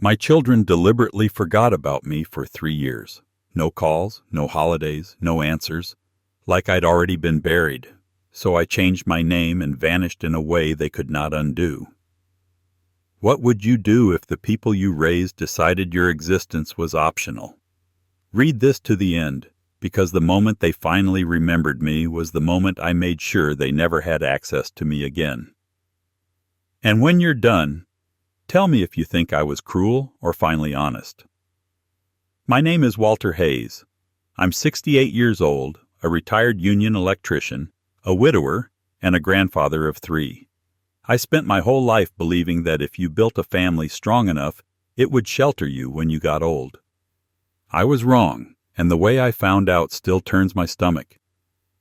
My children deliberately forgot about me for 3 years. No calls, no holidays, no answers, like I'd already been buried. So I changed my name and vanished in a way they could not undo. What would you do if the people you raised decided your existence was optional? Read this to the end, because the moment they finally remembered me was the moment I made sure they never had access to me again. And when you're done, tell me if you think I was cruel or finally honest. My name is Walter Hayes. I'm 68 years old, a retired union electrician, a widower, and a grandfather of 3. I spent my whole life believing that if you built a family strong enough, it would shelter you when you got old. I was wrong, and the way I found out still turns my stomach.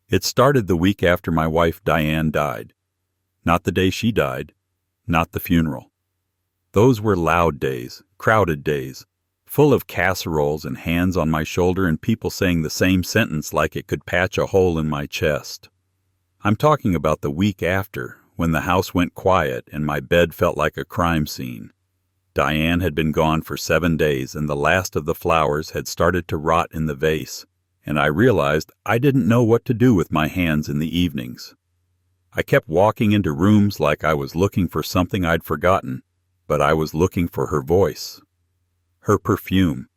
It started the week after my wife Diane died. Not the day she died, not the funeral. Those were loud days, crowded days, full of casseroles and hands on my shoulder and people saying the same sentence like it could patch a hole in my chest. I'm talking about the week after, when the house went quiet and my bed felt like a crime scene. Diane had been gone for 7 days and the last of the flowers had started to rot in the vase, and I realized I didn't know what to do with my hands in the evenings. I kept walking into rooms like I was looking for something I'd forgotten, but I was looking for her voice. Her perfume.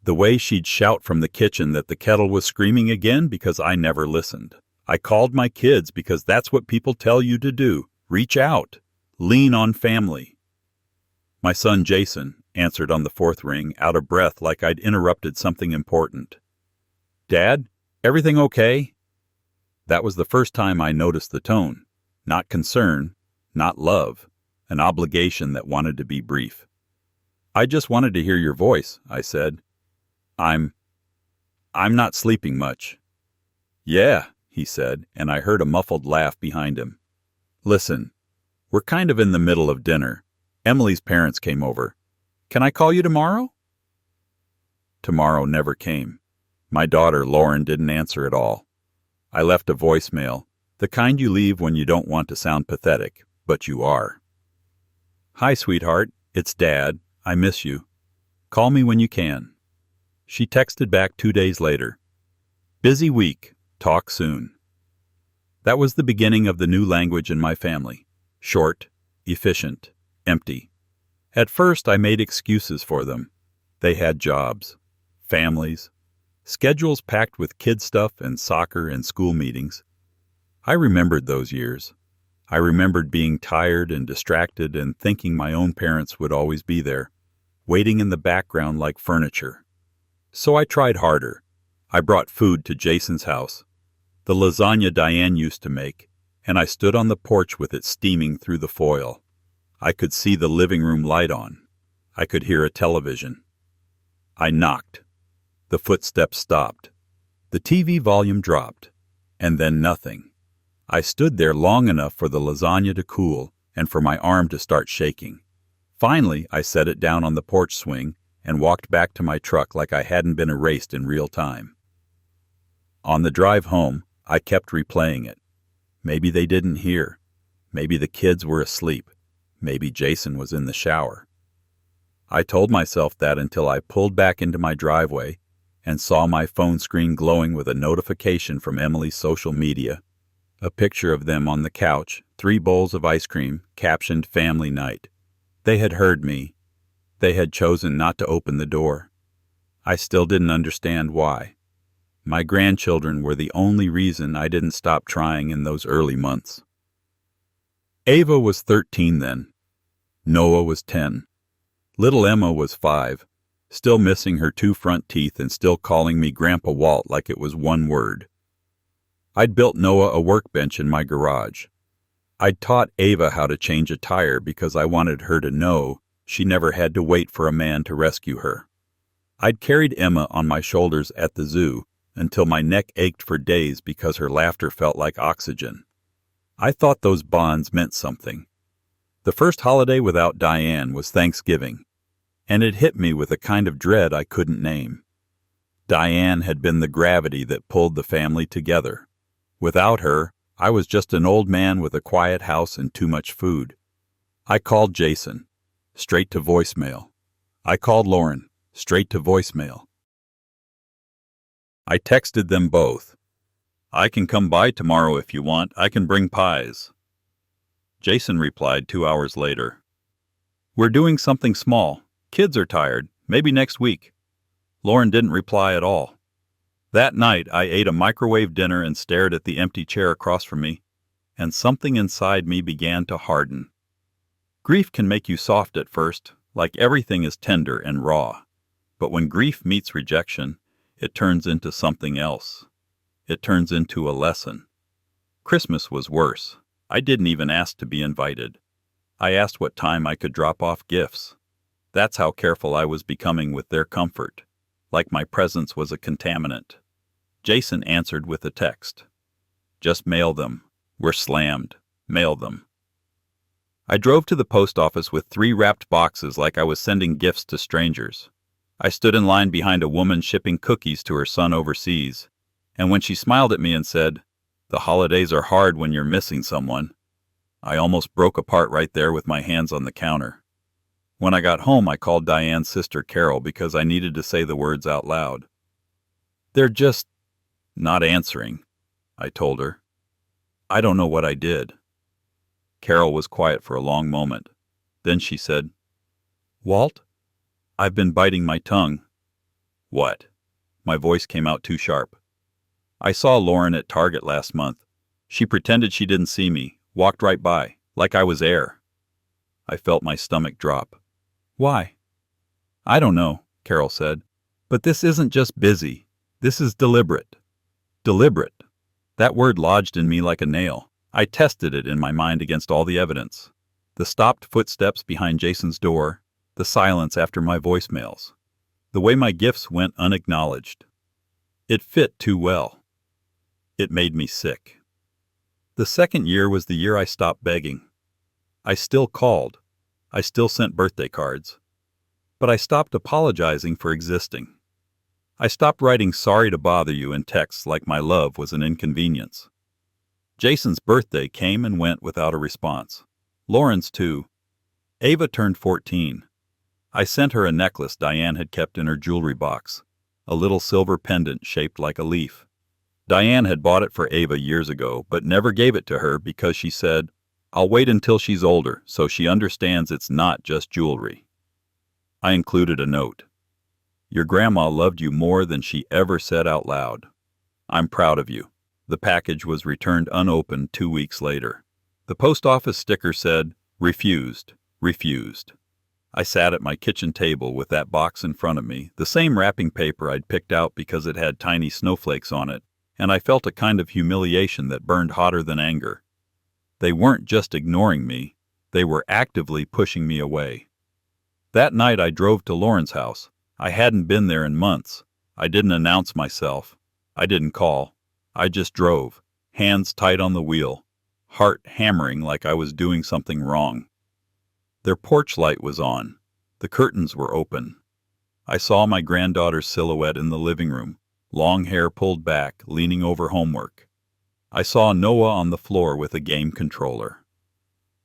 The way she'd shout from the kitchen that the kettle was screaming again because I never listened. I called my kids because that's what people tell you to do. Reach out. Lean on family. My son Jason answered on the 4th ring, out of breath like I'd interrupted something important. Dad, everything okay? That was the first time I noticed the tone. Not concern, not love, an obligation that wanted to be brief. I just wanted to hear your voice, I said. I'm not sleeping much. Yeah, he said, and I heard a muffled laugh behind him. Listen, we're kind of in the middle of dinner. Emily's parents came over. Can I call you tomorrow? Tomorrow never came. My daughter, Lauren, didn't answer at all. I left a voicemail, the kind you leave when you don't want to sound pathetic, but you are. Hi, sweetheart. It's Dad. I miss you. Call me when you can. She texted back 2 days later. Busy week. Talk soon. That was the beginning of the new language in my family. Short, efficient, empty. At first I made excuses for them. They had jobs, families, schedules packed with kid stuff and soccer and school meetings. I remembered those years. I remembered being tired and distracted and thinking my own parents would always be there, waiting in the background like furniture. So I tried harder. I brought food to Jason's house, the lasagna Diane used to make, and I stood on the porch with it steaming through the foil. I could see the living room light on. I could hear a television. I knocked. The footsteps stopped. The TV volume dropped. And then nothing. I stood there long enough for the lasagna to cool and for my arm to start shaking. Finally, I set it down on the porch swing and walked back to my truck like I hadn't been erased in real time. On the drive home, I kept replaying it. Maybe they didn't hear. Maybe the kids were asleep. Maybe Jason was in the shower. I told myself that until I pulled back into my driveway and saw my phone screen glowing with a notification from Emily's social media. A picture of them on the couch, 3 bowls of ice cream, captioned Family Night. They had heard me. They had chosen not to open the door. I still didn't understand why. My grandchildren were the only reason I didn't stop trying in those early months. Ava was 13 then. Noah was 10. Little Emma was 5, still missing her 2 front teeth and still calling me Grandpa Walt like it was one word. I'd built Noah a workbench in my garage. I'd taught Ava how to change a tire because I wanted her to know she never had to wait for a man to rescue her. I'd carried Emma on my shoulders at the zoo until my neck ached for days because her laughter felt like oxygen. I thought those bonds meant something. The first holiday without Diane was Thanksgiving, and it hit me with a kind of dread I couldn't name. Diane had been the gravity that pulled the family together. Without her, I was just an old man with a quiet house and too much food. I called Jason, straight to voicemail. I called Lauren, straight to voicemail. I texted them both. I can come by tomorrow if you want. I can bring pies. Jason replied 2 hours later. We're doing something small. Kids are tired. Maybe next week. Lauren didn't reply at all. That night, I ate a microwave dinner and stared at the empty chair across from me, and something inside me began to harden. Grief can make you soft at first, like everything is tender and raw. But when grief meets rejection, it turns into something else. It turns into a lesson. Christmas was worse. I didn't even ask to be invited. I asked what time I could drop off gifts. That's how careful I was becoming with their comfort, like my presence was a contaminant. Jason answered with a text. Just mail them. We're slammed. Mail them. I drove to the post office with 3 wrapped boxes like I was sending gifts to strangers. I stood in line behind a woman shipping cookies to her son overseas, and when she smiled at me and said, "The holidays are hard when you're missing someone," I almost broke apart right there with my hands on the counter. When I got home, I called Diane's sister Carol because I needed to say the words out loud. "They're just not answering," I told her. "I don't know what I did." Carol was quiet for a long moment. Then she said, "Walt, I've been biting my tongue." "What?" My voice came out too sharp. "I saw Lauren at Target last month. She pretended she didn't see me, walked right by, like I was air." I felt my stomach drop. "Why?" "I don't know," Carol said. "But this isn't just busy. This is deliberate." Deliberate. That word lodged in me like a nail. I tested it in my mind against all the evidence. The stopped footsteps behind Jason's door, the silence after my voicemails, the way my gifts went unacknowledged. It fit too well. It made me sick. The second year was the year I stopped begging. I still called. I still sent birthday cards. But I stopped apologizing for existing. I stopped writing "sorry to bother you" in texts like my love was an inconvenience. Jason's birthday came and went without a response. Lauren's too. Ava turned 14. I sent her a necklace Diane had kept in her jewelry box, a little silver pendant shaped like a leaf. Diane had bought it for Ava years ago, but never gave it to her because she said, "I'll wait until she's older so she understands it's not just jewelry." I included a note. "Your grandma loved you more than she ever said out loud. I'm proud of you." The package was returned unopened 2 weeks later. The post office sticker said, "Refused, refused." I sat at my kitchen table with that box in front of me, the same wrapping paper I'd picked out because it had tiny snowflakes on it, and I felt a kind of humiliation that burned hotter than anger. They weren't just ignoring me, they were actively pushing me away. That night I drove to Lauren's house. I hadn't been there in months. I didn't announce myself. I didn't call. I just drove, hands tight on the wheel, heart hammering like I was doing something wrong. Their porch light was on. The curtains were open. I saw my granddaughter's silhouette in the living room, long hair pulled back, leaning over homework. I saw Noah on the floor with a game controller.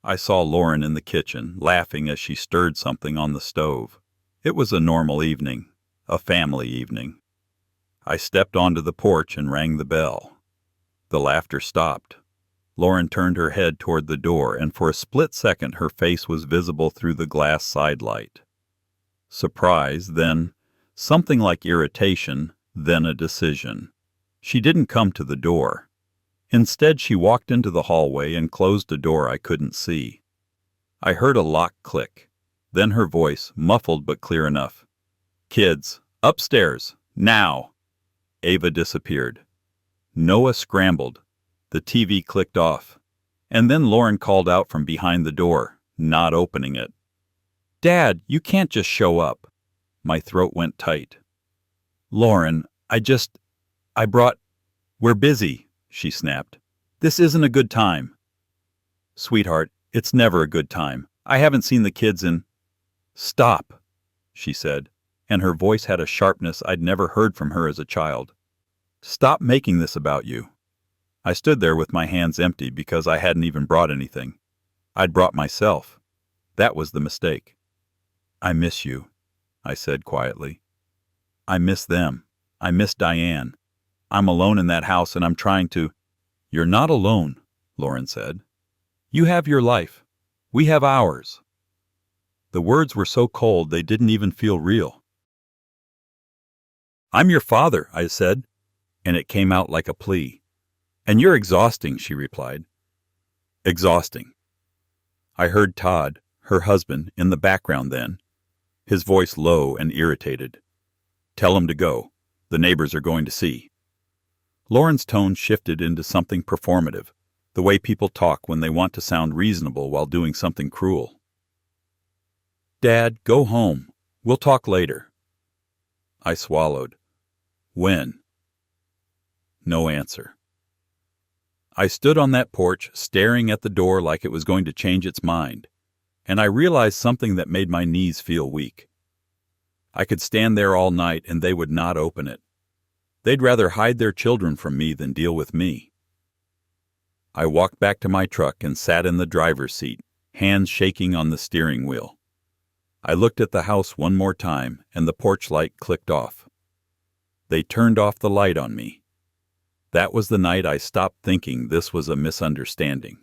I saw Lauren in the kitchen, laughing as she stirred something on the stove. It was a normal evening, a family evening. I stepped onto the porch and rang the bell. The laughter stopped. Lauren turned her head toward the door, and for a split second her face was visible through the glass side light. Surprise, then something like irritation, then a decision. She didn't come to the door. Instead, she walked into the hallway and closed a door I couldn't see. I heard a lock click. Then her voice, muffled but clear enough. "Kids, upstairs, now!" Ava disappeared. Noah scrambled. The TV clicked off. And then Lauren called out from behind the door, not opening it. "Dad, you can't just show up." My throat went tight. "Lauren, I brought—" "We're busy," she snapped. "This isn't a good time." "Sweetheart, it's never a good time. I haven't seen the kids in—" "Stop," she said, and her voice had a sharpness I'd never heard from her as a child. "Stop making this about you." I stood there with my hands empty because I hadn't even brought anything. I'd brought myself. That was the mistake. "I miss you." I said quietly. I miss them. I miss Diane. I'm alone in that house and I'm trying to— You're not alone, Lauren said. You have your life. We have ours. The words were so cold they didn't even feel real. I'm your father, I said, and it came out like a plea. And you're exhausting, she replied. Exhausting. I heard Todd, her husband, in the background then, his voice low and irritated. Tell him to go. The neighbors are going to see. Lauren's tone shifted into something performative, the way people talk when they want to sound reasonable while doing something cruel. Dad, go home. We'll talk later. I swallowed. When? No answer. I stood on that porch, staring at the door like it was going to change its mind, and I realized something that made my knees feel weak. I could stand there all night and they would not open it. They'd rather hide their children from me than deal with me. I walked back to my truck and sat in the driver's seat, hands shaking on the steering wheel. I looked at the house one more time and the porch light clicked off. They turned off the light on me. That was the night I stopped thinking this was a misunderstanding.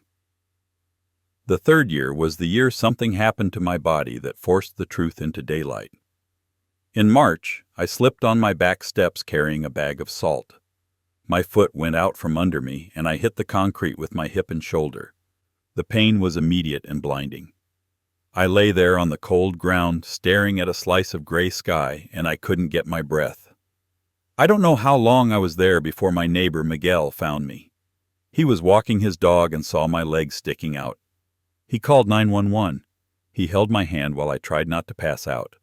The third year was the year something happened to my body that forced the truth into daylight. In March, I slipped on my back steps carrying a bag of salt. My foot went out from under me and I hit the concrete with my hip and shoulder. The pain was immediate and blinding. I lay there on the cold ground staring at a slice of gray sky and I couldn't get my breath. I don't know how long I was there before my neighbor Miguel found me. He was walking his dog and saw my legs sticking out. He called 911. He held my hand while I tried not to pass out.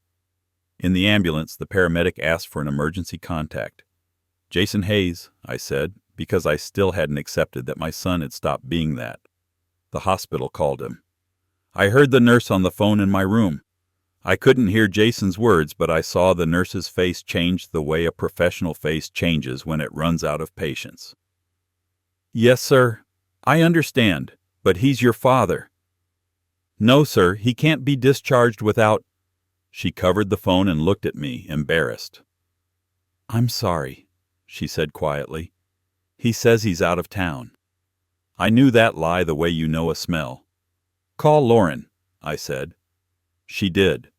In the ambulance, the paramedic asked for an emergency contact. Jason Hayes, I said, because I still hadn't accepted that my son had stopped being that. The hospital called him. I heard the nurse on the phone in my room. I couldn't hear Jason's words, but I saw the nurse's face change the way a professional face changes when it runs out of patience. Yes, sir. I understand, but he's your father. No, sir, he can't be discharged without— She covered the phone and looked at me, embarrassed. I'm sorry, she said quietly. He says he's out of town. I knew that lie the way you know a smell. Call Lauren, I said. She did.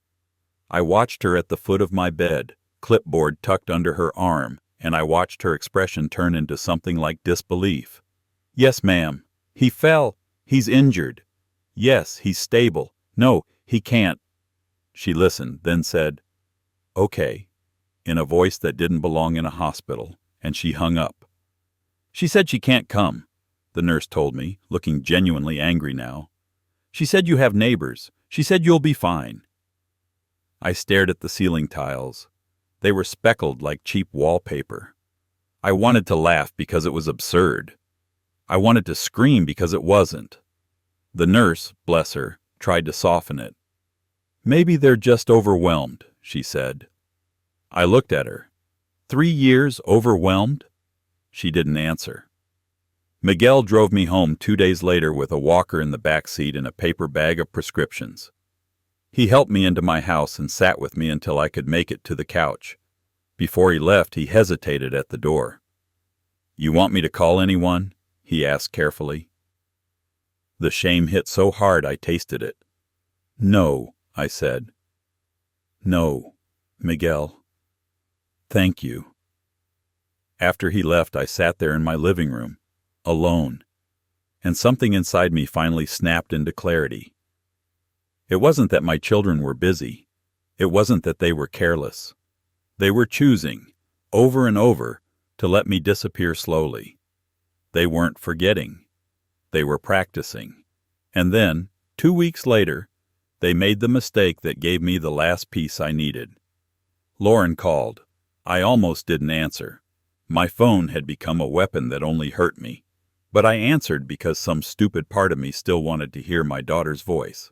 I watched her at the foot of my bed, clipboard tucked under her arm, and I watched her expression turn into something like disbelief. Yes, ma'am. He fell. He's injured. Yes, he's stable. No, he can't. She listened, then said, Okay, in a voice that didn't belong in a hospital, and she hung up. She said she can't come, the nurse told me, looking genuinely angry now. She said you have neighbors. She said you'll be fine. I stared at the ceiling tiles. They were speckled like cheap wallpaper. I wanted to laugh because it was absurd. I wanted to scream because it wasn't. The nurse, bless her, tried to soften it. Maybe they're just overwhelmed, she said. I looked at her. 3 years overwhelmed? She didn't answer. Miguel drove me home 2 days later with a walker in the back seat and a paper bag of prescriptions. He helped me into my house and sat with me until I could make it to the couch. Before he left, he hesitated at the door. You want me to call anyone? He asked carefully. The shame hit so hard I tasted it. No, I said. No, Miguel. Thank you. After he left, I sat there in my living room, alone, and something inside me finally snapped into clarity. It wasn't that my children were busy. It wasn't that they were careless. They were choosing, over and over, to let me disappear slowly. They weren't forgetting. They were practicing. And then, 2 weeks later, they made the mistake that gave me the last piece I needed. Lauren called. I almost didn't answer. My phone had become a weapon that only hurt me. But I answered because some stupid part of me still wanted to hear my daughter's voice.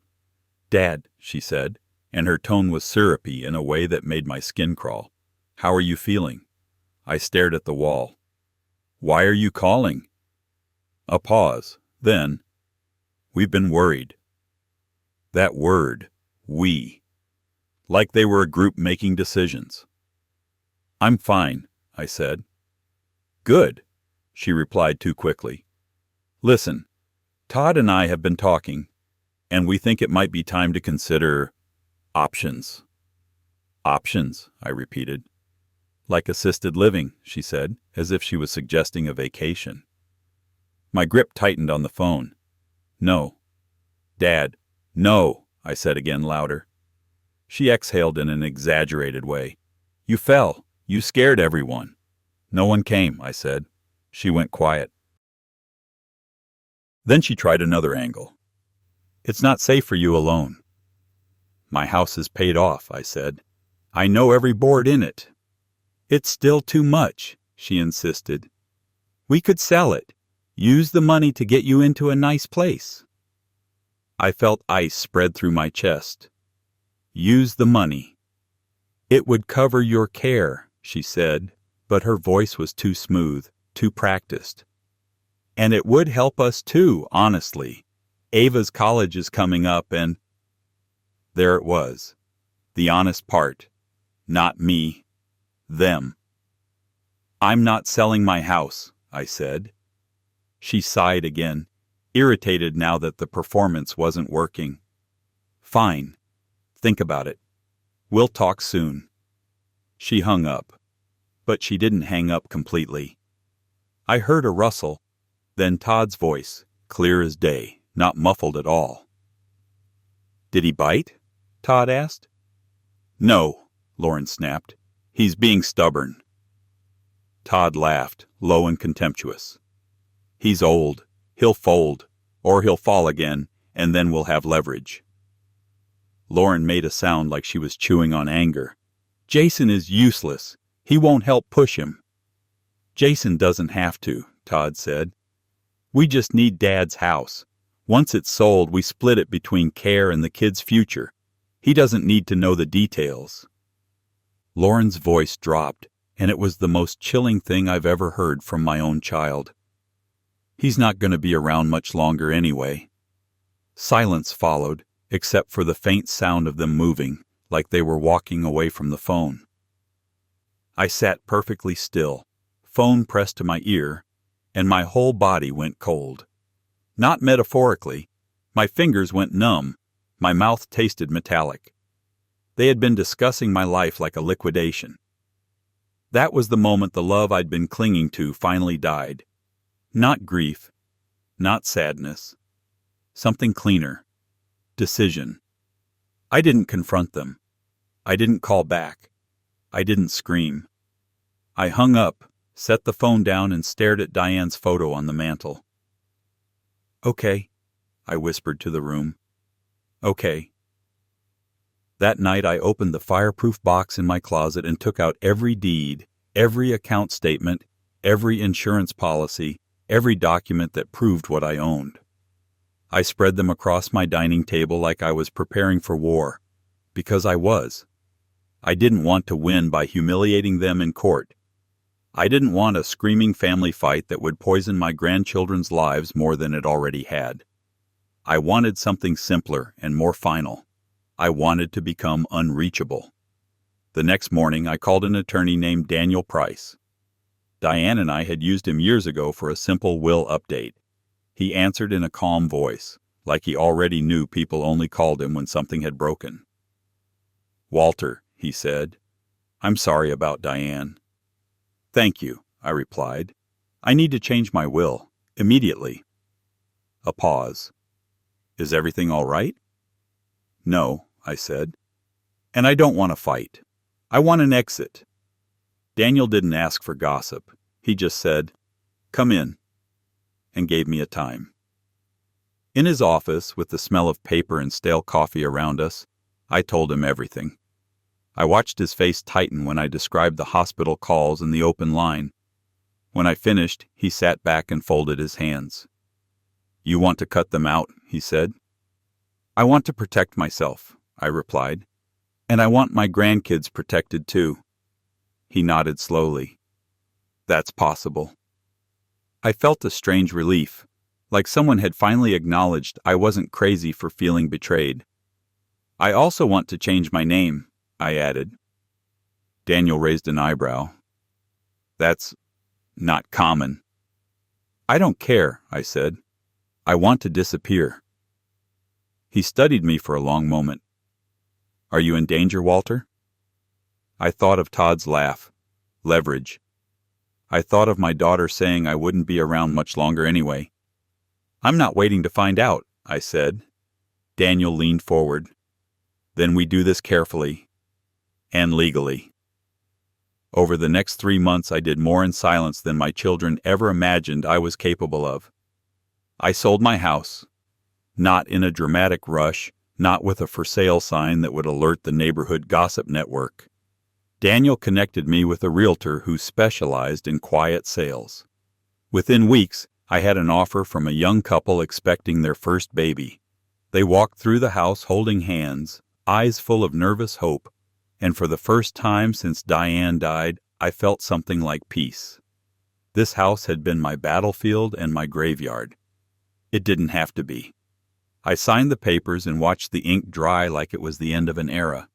Dad, she said, and her tone was syrupy in a way that made my skin crawl. How are you feeling? I stared at the wall. Why are you calling? A pause. Then, we've been worried. That word, we. like they were a group making decisions. "I'm fine," I said. "Good," she replied too quickly. "Listen, Todd and I have been talking, and we think it might be time to consider options." "Options," I repeated. "Like assisted living," she said, as if she was suggesting a vacation. My grip tightened on the phone. "No." "Dad, no," I said again louder. She exhaled in an exaggerated way. "You fell. You scared everyone." "No one came," I said. She went quiet. Then she tried another angle. "It's not safe for you alone." "My house is paid off," I said. "I know every board in it." "It's still too much," she insisted. "We could sell it. Use the money to get you into a nice place." I felt ice spread through my chest. "Use the money." "It would cover your care," she said, but her voice was too smooth, too practiced. "And it would help us too, honestly. Ava's college is coming up and—" There it was. The honest part. Not me. Them. "I'm not selling my house," I said. She sighed again, irritated now that the performance wasn't working. "Fine. Think about it. We'll talk soon." She hung up. But she didn't hang up completely. I heard a rustle, then Todd's voice, clear as day, not muffled at all. "Did he bite?" Todd asked. "No," Lauren snapped. "He's being stubborn." Todd laughed, low and contemptuous. "He's old. He'll fold, or he'll fall again, and then we'll have leverage." Lauren made a sound like she was chewing on anger. "Jason is useless. He won't help push him." "Jason doesn't have to," Todd said. "We just need Dad's house. Once it's sold, we split it between Care and the kid's future. He doesn't need to know the details." Lauren's voice dropped, and it was the most chilling thing I've ever heard from my own child. "He's not going to be around much longer anyway." Silence followed, except for the faint sound of them moving, like they were walking away from the phone. I sat perfectly still, phone pressed to my ear, and my whole body went cold. Not metaphorically. My fingers went numb. My mouth tasted metallic. They had been discussing my life like a liquidation. That was the moment the love I'd been clinging to finally died. Not grief. Not sadness. Something cleaner. Decision. I didn't confront them. I didn't call back. I didn't scream. I hung up, set the phone down, and stared at Diane's photo on the mantel. "Okay," I whispered to the room. "Okay." That night I opened the fireproof box in my closet and took out every deed, every account statement, every insurance policy, every document that proved what I owned. I spread them across my dining table like I was preparing for war, because I was. I didn't want to win by humiliating them in court. I didn't want a screaming family fight that would poison my grandchildren's lives more than it already had. I wanted something simpler and more final. I wanted to become unreachable. The next morning I called an attorney named Daniel Price. Diane and I had used him years ago for a simple will update. He answered in a calm voice, like he already knew people only called him when something had broken. "Walter," he said, "I'm sorry about Diane." "Thank you," I replied. "I need to change my will, immediately." A pause. "Is everything all right?" "No," I said. "And I don't want to fight. I want an exit." Daniel didn't ask for gossip. He just said, "Come in," and gave me a time. In his office, with the smell of paper and stale coffee around us, I told him everything. I watched his face tighten when I described the hospital calls and the open line. When I finished, he sat back and folded his hands. "You want to cut them out," he said. "I want to protect myself," I replied. "And I want my grandkids protected too." He nodded slowly. "That's possible." I felt a strange relief, like someone had finally acknowledged I wasn't crazy for feeling betrayed. "I also want to change my name," I added. Daniel raised an eyebrow. That's not common. I don't care, I said. I want to disappear. He studied me for a long moment. Are you in danger, Walter? I thought of Todd's laugh. Leverage. I thought of my daughter saying I wouldn't be around much longer anyway. I'm not waiting to find out, I said. Daniel leaned forward. Then we do this carefully. And legally. Over the next 3 months I did more in silence than my children ever imagined I was capable of. I sold my house. Not in a dramatic rush, not with a for sale sign that would alert the neighborhood gossip network. Daniel connected me with a realtor who specialized in quiet sales. Within weeks, I had an offer from a young couple expecting their first baby. They walked through the house holding hands, eyes full of nervous hope, and for the first time since Diane died, I felt something like peace. This house had been my battlefield and my graveyard. It didn't have to be. I signed the papers and watched the ink dry like it was the end of an era.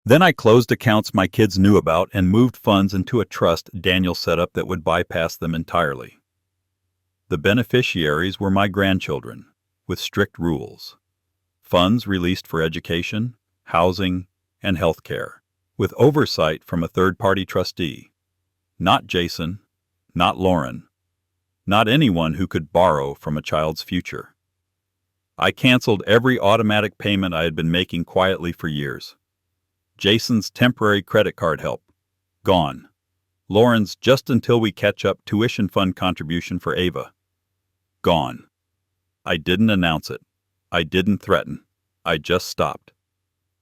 Then I closed accounts my kids knew about and moved funds into a trust Daniel set up that would bypass them entirely. The beneficiaries were my grandchildren, with strict rules. Funds released for education, housing, and health care, with oversight from a third-party trustee. Not Jason, not Lauren, not anyone who could borrow from a child's future. I canceled every automatic payment I had been making quietly for years. Jason's temporary credit card help, gone. Lauren's just until we catch up tuition fund contribution for Ava, gone. I didn't announce it. I didn't threaten. I just stopped.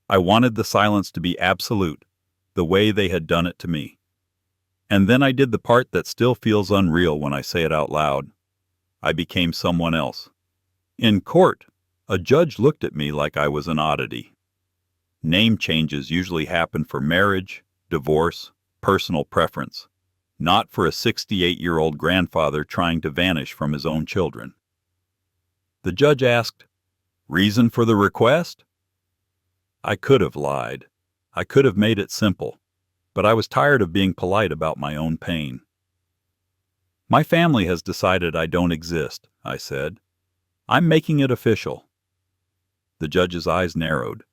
I wanted the silence to be absolute, the way they had done it to me. And then I did the part that still feels unreal when I say it out loud. I became someone else. In court, a judge looked at me like I was an oddity. Name changes usually happen for marriage, divorce, personal preference, not for a 68-year-old grandfather trying to vanish from his own children. The judge asked, "Reason for the request?" I could have lied. I could have made it simple, but I was tired of being polite about my own pain. My family has decided I don't exist, I said. I'm making it official. The judge's eyes narrowed,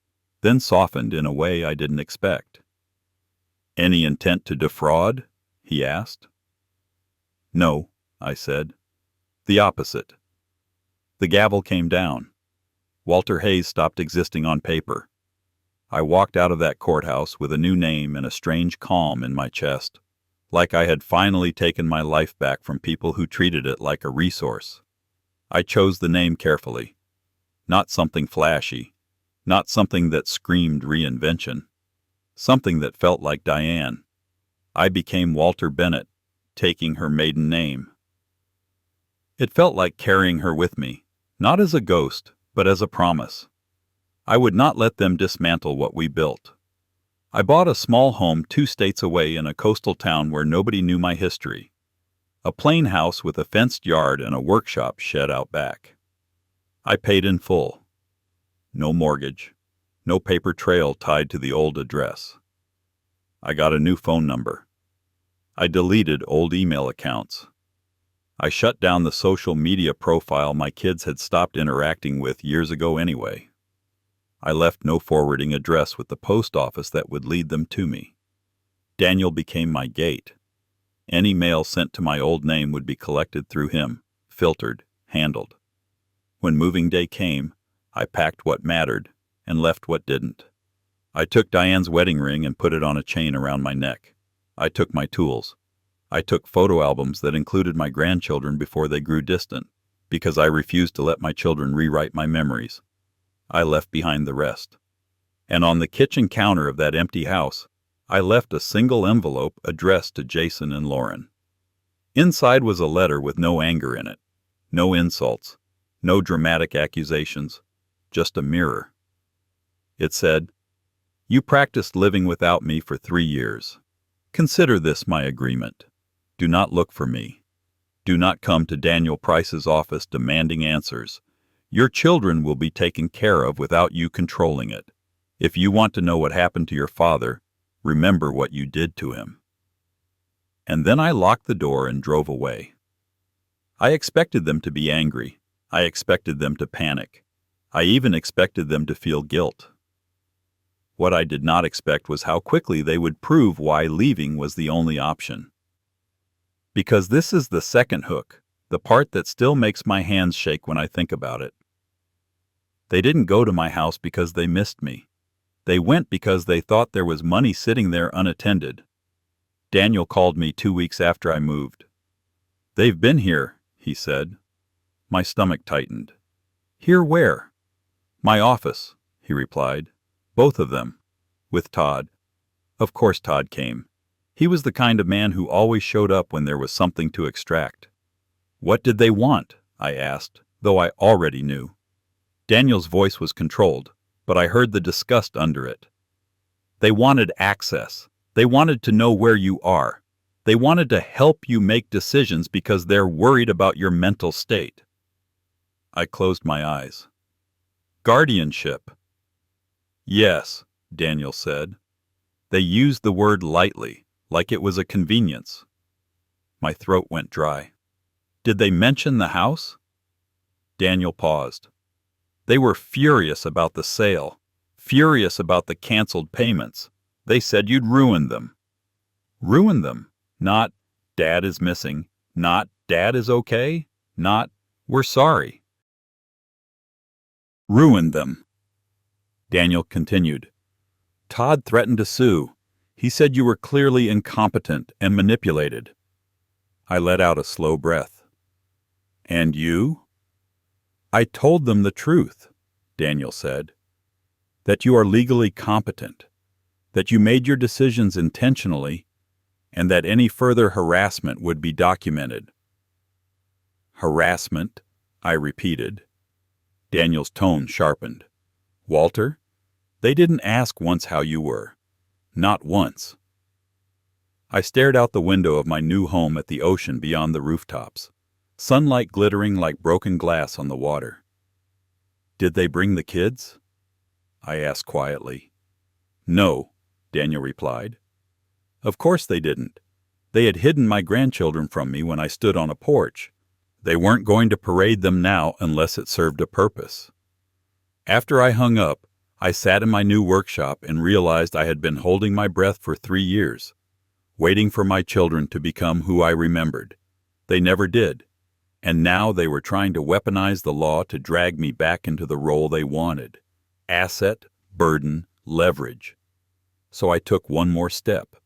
then softened in a way I didn't expect. Any intent to defraud? He asked. No, I said. The opposite. The gavel came down. Walter Hayes stopped existing on paper. I walked out of that courthouse with a new name and a strange calm in my chest, like I had finally taken my life back from people who treated it like a resource. I chose the name carefully. Not something flashy, not something that screamed reinvention, something that felt like Diane. I became Walter Bennett, taking her maiden name. It felt like carrying her with me, not as a ghost, but as a promise. I would not let them dismantle what we built. I bought a small home 2 states away in a coastal town where nobody knew my history. A plain house with a fenced yard and a workshop shed out back. I paid in full. No mortgage, no paper trail tied to the old address. I got a new phone number. I deleted old email accounts. I shut down the social media profile my kids had stopped interacting with years ago anyway. I left no forwarding address with the post office that would lead them to me. Daniel became my gate. Any mail sent to my old name would be collected through him, filtered, handled. When moving day came, I packed what mattered and left what didn't. I took Diane's wedding ring and put it on a chain around my neck. I took my tools. I took photo albums that included my grandchildren before they grew distant, because I refused to let my children rewrite my memories. I left behind the rest. And on the kitchen counter of that empty house, I left a single envelope addressed to Jason and Lauren. Inside was a letter with no anger in it, no insults, no dramatic accusations, just a mirror. It said, "You practiced living without me for 3 years. Consider this my agreement. Do not look for me. Do not come to Daniel Price's office demanding answers. Your children will be taken care of without you controlling it. If you want to know what happened to your father, remember what you did to him." And then I locked the door and drove away. I expected them to be angry. I expected them to panic. I even expected them to feel guilt. What I did not expect was how quickly they would prove why leaving was the only option. Because this is the second hook, the part that still makes my hands shake when I think about it. They didn't go to my house because they missed me. They went because they thought there was money sitting there unattended. Daniel called me 2 weeks after I moved. "They've been here," he said. My stomach tightened. "Here where?" "My office," he replied. "Both of them. With Todd." Of course Todd came. He was the kind of man who always showed up when there was something to extract. "What did they want?" I asked, though I already knew. Daniel's voice was controlled, but I heard the disgust under it. "They wanted access. They wanted to know where you are. They wanted to help you make decisions because they're worried about your mental state." I closed my eyes. "Guardianship." "Yes," Daniel said. "They used the word lightly, like it was a convenience." My throat went dry. "Did they mention the house?" Daniel paused. "They were furious about the sale, furious about the canceled payments. They said you'd ruined them." Ruin them. Not, "Dad is missing." Not, "Dad is okay." Not, "We're sorry." Ruined them. Daniel continued. "Todd threatened to sue. He said you were clearly incompetent and manipulated." I let out a slow breath. "And you?" "I told them the truth," Daniel said. "That you are legally competent, that you made your decisions intentionally, and that any further harassment would be documented." "Harassment?" I repeated. Daniel's tone sharpened. "Walter, they didn't ask once how you were. Not once." I stared out the window of my new home at the ocean beyond the rooftops, sunlight glittering like broken glass on the water. "Did they bring the kids?" I asked quietly. "No," Daniel replied. "Of course they didn't. They had hidden my grandchildren from me when I stood on a porch. They weren't going to parade them now unless it served a purpose." After I hung up, I sat in my new workshop and realized I had been holding my breath for 3 years, waiting for my children to become who I remembered. They never did, and now they were trying to weaponize the law to drag me back into the role they wanted: asset, burden, leverage. So I took one more step.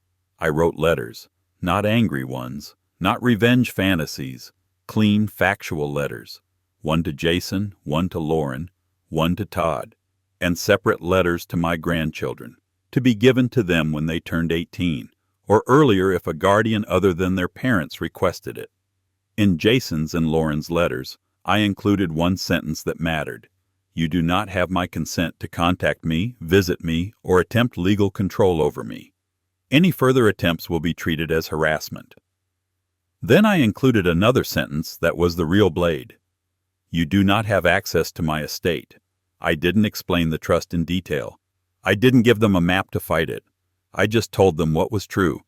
I wrote letters, not angry ones, not revenge fantasies, clean, factual letters. One to Jason, one to Lauren, one to Todd, and separate letters to my grandchildren, to be given to them when they turned 18, or earlier if a guardian other than their parents requested it. In Jason's and Lauren's letters, I included one sentence that mattered: "You do not have my consent to contact me, visit me, or attempt legal control over me. Any further attempts will be treated as harassment." Then I included another sentence that was the real blade: "You do not have access to my estate." I didn't explain the trust in detail. I didn't give them a map to fight it. I just told them what was true.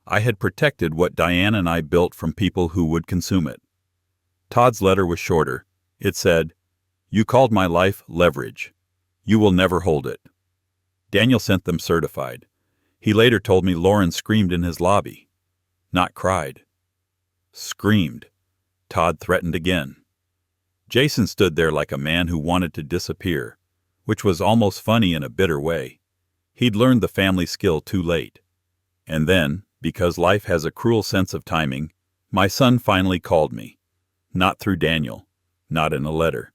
I had protected what Diane and I built from people who would consume it. Todd's letter was shorter. It said, "You called my life leverage. You will never hold it." Daniel sent them certified. He later told me Lauren screamed in his lobby. Not cried. Screamed. Todd threatened again. Jason stood there like a man who wanted to disappear, which was almost funny in a bitter way. He'd learned the family skill too late. And then, because life has a cruel sense of timing, my son finally called me. Not through Daniel. Not in a letter.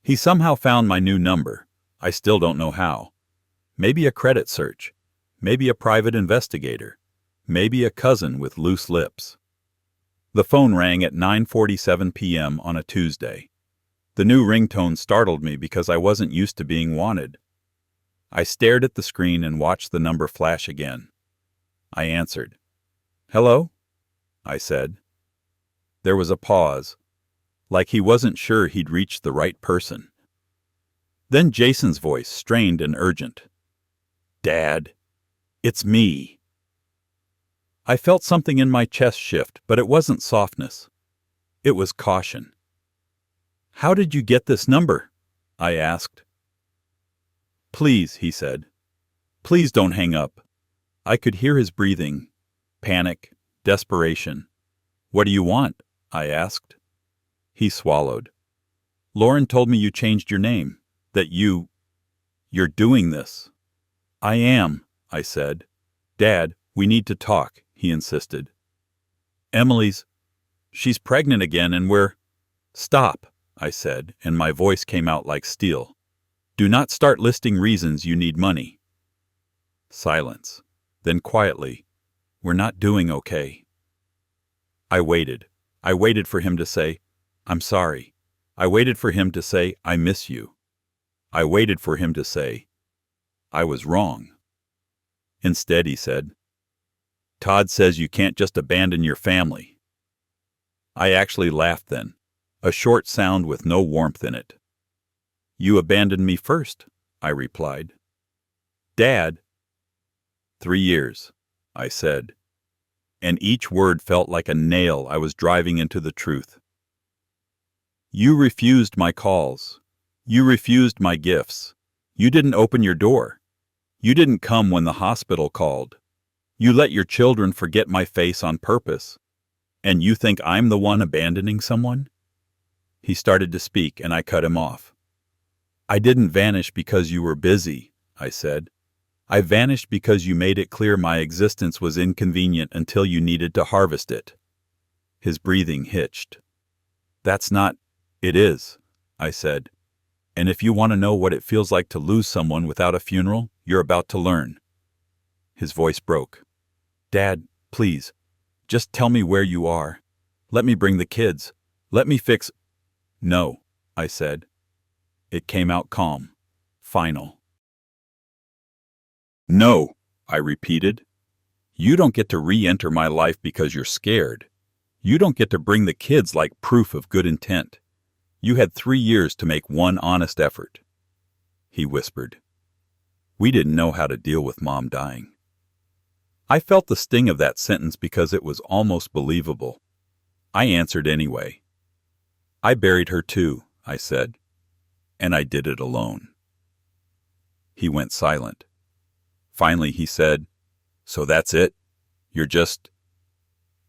He somehow found my new number. I still don't know how. Maybe a credit search. Maybe a private investigator. Maybe a cousin with loose lips. The phone rang at 9:47 p.m. on a Tuesday. The new ringtone startled me because I wasn't used to being wanted. I stared at the screen and watched the number flash again. I answered. "Hello?" I said. There was a pause, like he wasn't sure he'd reached the right person. Then Jason's voice, strained and urgent. "Dad, it's me." I felt something in my chest shift, but it wasn't softness. It was caution. "How did you get this number?" I asked. "Please," he said. "Please don't hang up." I could hear his breathing. Panic, desperation. "What do you want?" I asked. He swallowed. "Lauren told me you changed your name, that you're doing this." "I am," I said. "Dad, we need to talk," he insisted. She's pregnant again and Stop, I said, and my voice came out like steel. "Do not start listing reasons you need money." Silence. Then quietly, "We're not doing okay." I waited. I waited for him to say, "I'm sorry." I waited for him to say, "I miss you." I waited for him to say, "I was wrong." Instead, he said, "Todd says you can't just abandon your family." I actually laughed then, a short sound with no warmth in it. "You abandoned me first," I replied. "Dad." 3 years, I said, and each word felt like a nail I was driving into the truth. You refused my calls. You refused my gifts. You didn't open your door. You didn't come when the hospital called. You let your children forget my face on purpose. And you think I'm the one abandoning someone? He started to speak, and I cut him off. "I didn't vanish because you were busy," I said. "I vanished because you made it clear my existence was inconvenient until you needed to harvest it." His breathing hitched. "That's not—" "It is," I said. "And if you want to know what it feels like to lose someone without a funeral, you're about to learn." His voice broke. "Dad, please, just tell me where you are. Let me bring the kids. Let me fix—" "No," I said. It came out calm, final. "No," I repeated. "You don't get to re-enter my life because you're scared. You don't get to bring the kids like proof of good intent. You had 3 years to make one honest effort." He whispered. "We didn't know how to deal with Mom dying." I felt the sting of that sentence because it was almost believable. I answered anyway. "I buried her too," I said. "And I did it alone." He went silent. Finally he said, "So that's it? You're just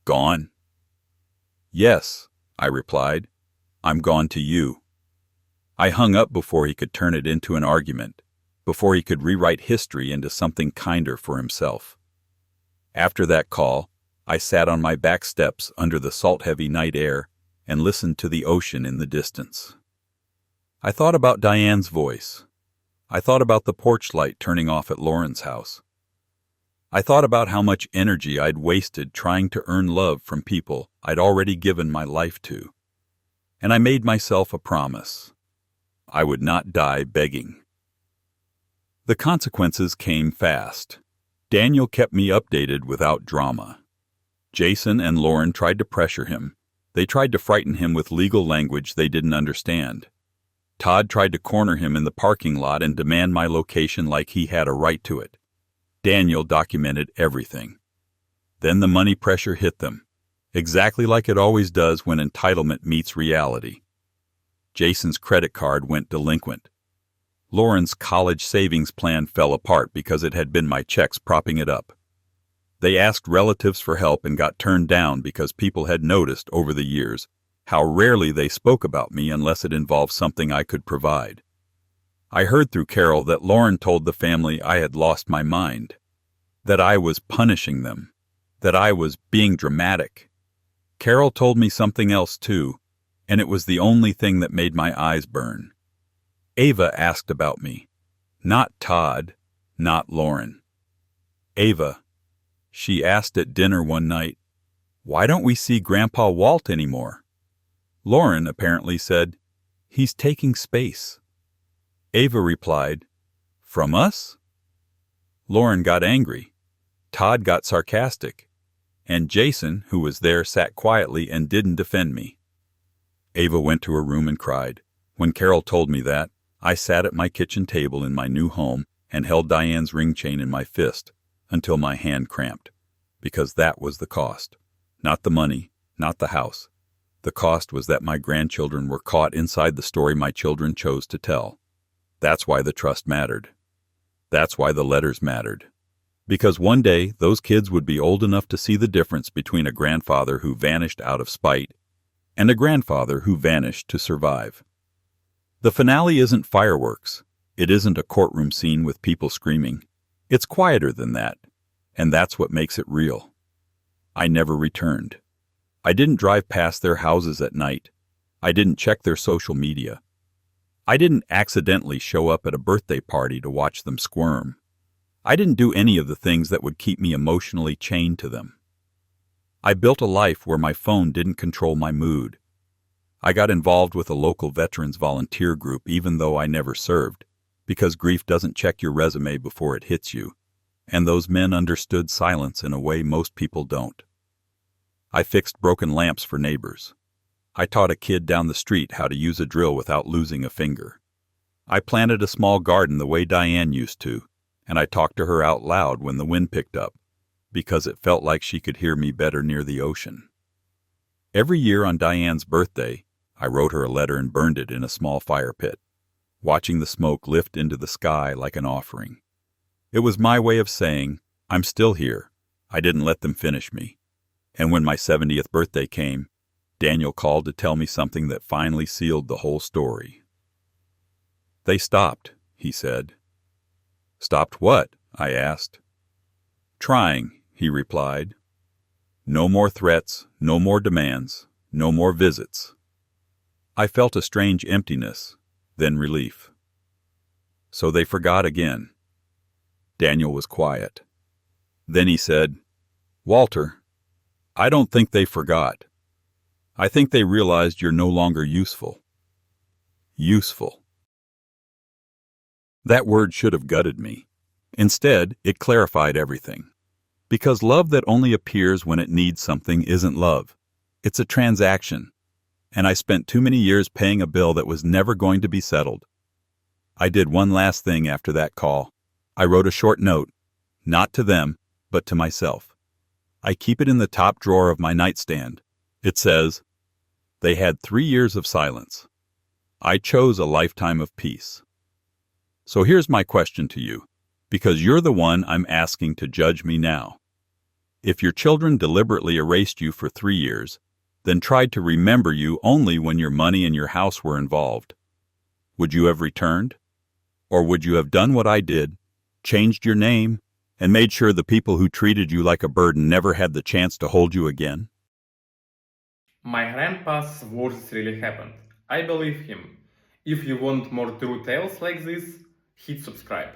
gone?" "Yes," I replied. "I'm gone to you." I hung up before he could turn it into an argument, before he could rewrite history into something kinder for himself. After that call, I sat on my back steps under the salt-heavy night air and listened to the ocean in the distance. I thought about Diane's voice. I thought about the porch light turning off at Lauren's house. I thought about how much energy I'd wasted trying to earn love from people I'd already given my life to. And I made myself a promise. I would not die begging. The consequences came fast. Daniel kept me updated without drama. Jason and Lauren tried to pressure him. They tried to frighten him with legal language they didn't understand. Todd tried to corner him in the parking lot and demand my location like he had a right to it. Daniel documented everything. Then the money pressure hit them, exactly like it always does when entitlement meets reality. Jason's credit card went delinquent. Lauren's college savings plan fell apart because it had been my checks propping it up. They asked relatives for help and got turned down because people had noticed over the years how rarely they spoke about me unless it involved something I could provide. I heard through Carol that Lauren told the family I had lost my mind, that I was punishing them, that I was being dramatic. Carol told me something else too, and it was the only thing that made my eyes burn. Ava asked about me. Not Todd, not Lauren. Ava. She asked at dinner one night, "Why don't we see Grandpa Walt anymore?" Lauren apparently said, "He's taking space." Ava replied, "From us?" Lauren got angry. Todd got sarcastic. And Jason, who was there, sat quietly and didn't defend me. Ava went to her room and cried. When Carol told me that, I sat at my kitchen table in my new home and held Diane's ring chain in my fist until my hand cramped, because that was the cost. Not the money, not the house. The cost was that my grandchildren were caught inside the story my children chose to tell. That's why the trust mattered. That's why the letters mattered. Because one day, those kids would be old enough to see the difference between a grandfather who vanished out of spite and a grandfather who vanished to survive. The finale isn't fireworks. It isn't a courtroom scene with people screaming. It's quieter than that, and that's what makes it real. I never returned. I didn't drive past their houses at night. I didn't check their social media. I didn't accidentally show up at a birthday party to watch them squirm. I didn't do any of the things that would keep me emotionally chained to them. I built a life where my phone didn't control my mood. I got involved with a local veterans volunteer group even though I never served, because grief doesn't check your resume before it hits you, and those men understood silence in a way most people don't. I fixed broken lamps for neighbors. I taught a kid down the street how to use a drill without losing a finger. I planted a small garden the way Diane used to, and I talked to her out loud when the wind picked up, because it felt like she could hear me better near the ocean. Every year on Diane's birthday, I wrote her a letter and burned it in a small fire pit, watching the smoke lift into the sky like an offering. It was my way of saying, I'm still here. I didn't let them finish me. And when my 70th birthday came, Daniel called to tell me something that finally sealed the whole story. They stopped, he said. Stopped what? I asked. Trying, he replied. No more threats, no more demands, no more visits. I felt a strange emptiness, then relief. So they forgot again. Daniel was quiet. Then he said, Walter, I don't think they forgot. I think they realized you're no longer useful. Useful. That word should have gutted me. Instead, it clarified everything. Because love that only appears when it needs something isn't love. It's a transaction. And I spent too many years paying a bill that was never going to be settled. I did one last thing after that call. I wrote a short note, not to them, but to myself. I keep it in the top drawer of my nightstand. It says, They had 3 years of silence. I chose a lifetime of peace. So here's my question to you, because you're the one I'm asking to judge me now. If your children deliberately erased you for 3 years, then tried to remember you only when your money and your house were involved, would you have returned? Or would you have done what I did, changed your name, and made sure the people who treated you like a burden never had the chance to hold you again? My grandpa's words really happened. I believe him. If you want more true tales like this, hit subscribe.